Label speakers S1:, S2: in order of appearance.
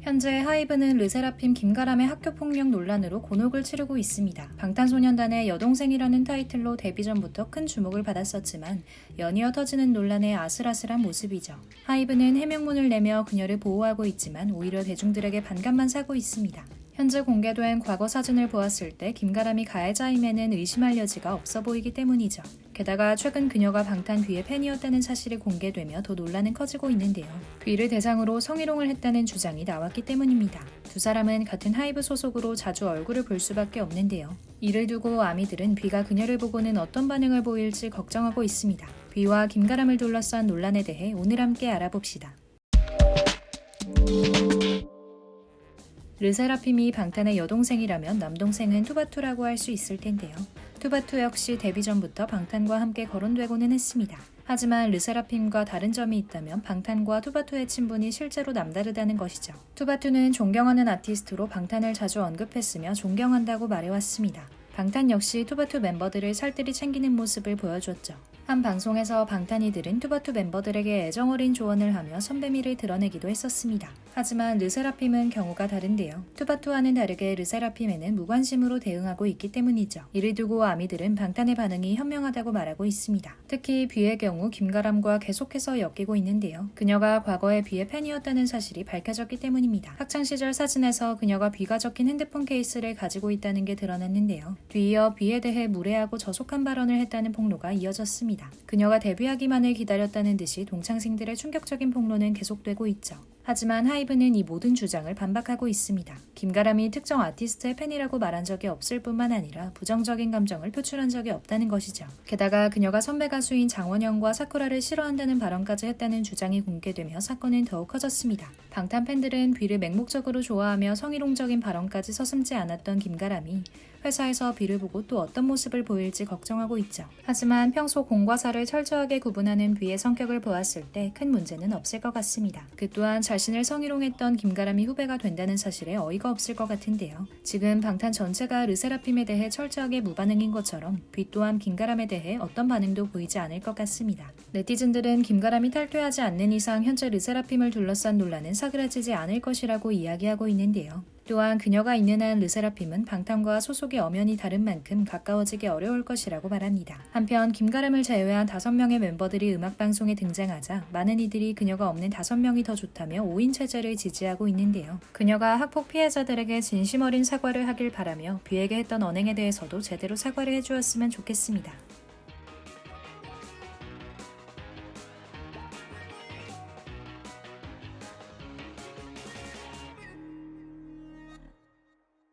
S1: 현재 하이브는 르세라핌 김가람의 학교폭력 논란으로 곤혹을 치르고 있습니다. 방탄소년단의 여동생이라는 타이틀로 데뷔 전부터 큰 주목을 받았었지만 연이어 터지는 논란의 아슬아슬한 모습이죠. 하이브는 해명문을 내며 그녀를 보호하고 있지만 오히려 대중들에게 반감만 사고 있습니다. 현재 공개된 과거 사진을 보았을 때 김가람이 가해자임에는 의심할 여지가 없어 보이기 때문이죠. 게다가 최근 그녀가 방탄 뷔의 팬이었다는 사실이 공개되며 더 논란은 커지고 있는데요. 뷔를 대상으로 성희롱을 했다는 주장이 나왔기 때문입니다. 두 사람은 같은 하이브 소속으로 자주 얼굴을 볼 수밖에 없는데요. 이를 두고 아미들은 뷔가 그녀를 보고는 어떤 반응을 보일지 걱정하고 있습니다. 뷔와 김가람을 둘러싼 논란에 대해 오늘 함께 알아봅시다. 르세라핌이 방탄의 여동생이라면 남동생은 투바투라고 할 수 있을 텐데요. 투바투 역시 데뷔 전부터 방탄과 함께 거론되고는 했습니다. 하지만 르세라핌과 다른 점이 있다면 방탄과 투바투의 친분이 실제로 남다르다는 것이죠. 투바투는 존경하는 아티스트로 방탄을 자주 언급했으며 존경한다고 말해왔습니다. 방탄 역시 투바투 멤버들을 살뜰히 챙기는 모습을 보여줬죠. 한 방송에서 방탄이들은 투바투 멤버들에게 애정어린 조언을 하며 선배미를 드러내기도 했었습니다. 하지만 르세라핌은 경우가 다른데요. 투바투와는 다르게 르세라핌에는 무관심으로 대응하고 있기 때문이죠. 이를 두고 아미들은 방탄의 반응이 현명하다고 말하고 있습니다. 특히 뷔의 경우 김가람과 계속해서 엮이고 있는데요. 그녀가 과거에 뷔의 팬이었다는 사실이 밝혀졌기 때문입니다. 학창시절 사진에서 그녀가 뷔가 적힌 핸드폰 케이스를 가지고 있다는 게 드러났는데요. 뒤이어 뷔에 대해 무례하고 저속한 발언을 했다는 폭로가 이어졌습니다. 그녀가 데뷔하기만을 기다렸다는 듯이 동창생들의 충격적인 폭로는 계속되고 있죠. 하지만 하이브는 이 모든 주장을 반박하고 있습니다. 김가람이 특정 아티스트의 팬이라고 말한 적이 없을 뿐만 아니라 부정적인 감정을 표출한 적이 없다는 것이죠. 게다가 그녀가 선배 가수인 장원영과 사쿠라를 싫어한다는 발언까지 했다는 주장이 공개되며 사건은 더욱 커졌습니다. 방탄 팬들은 뷔를 맹목적으로 좋아하며 성희롱적인 발언까지 서슴지 않았던 김가람이 회사에서 뷔를 보고 또 어떤 모습을 보일지 걱정하고 있죠. 하지만 평소 공과 사를 철저하게 구분하는 뷔의 성격을 보았을 때 큰 문제는 없을 것 같습니다. 그 또한 자신을 성희롱했던 김가람이 후배가 된다는 사실에 어이가 없을 것 같은데요. 지금 방탄 전체가 르세라핌에 대해 철저하게 무반응인 것처럼 뷔 또한 김가람에 대해 어떤 반응도 보이지 않을 것 같습니다. 네티즌들은 김가람이 탈퇴하지 않는 이상 현재 르세라핌을 둘러싼 논란은 사그라지지 않을 것이라고 이야기하고 있는데요. 또한 그녀가 있는 한 르세라핌은 방탄과 소속의 엄연히 다른 만큼 가까워지기 어려울 것이라고 말합니다. 한편 김가람을 제외한 5명의 멤버들이 음악방송에 등장하자 많은 이들이 그녀가 없는 5명이 더 좋다며 5인 체제를 지지하고 있는데요. 그녀가 학폭 피해자들에게 진심 어린 사과를 하길 바라며 뷔에게 했던 언행에 대해서도 제대로 사과를 해주었으면 좋겠습니다.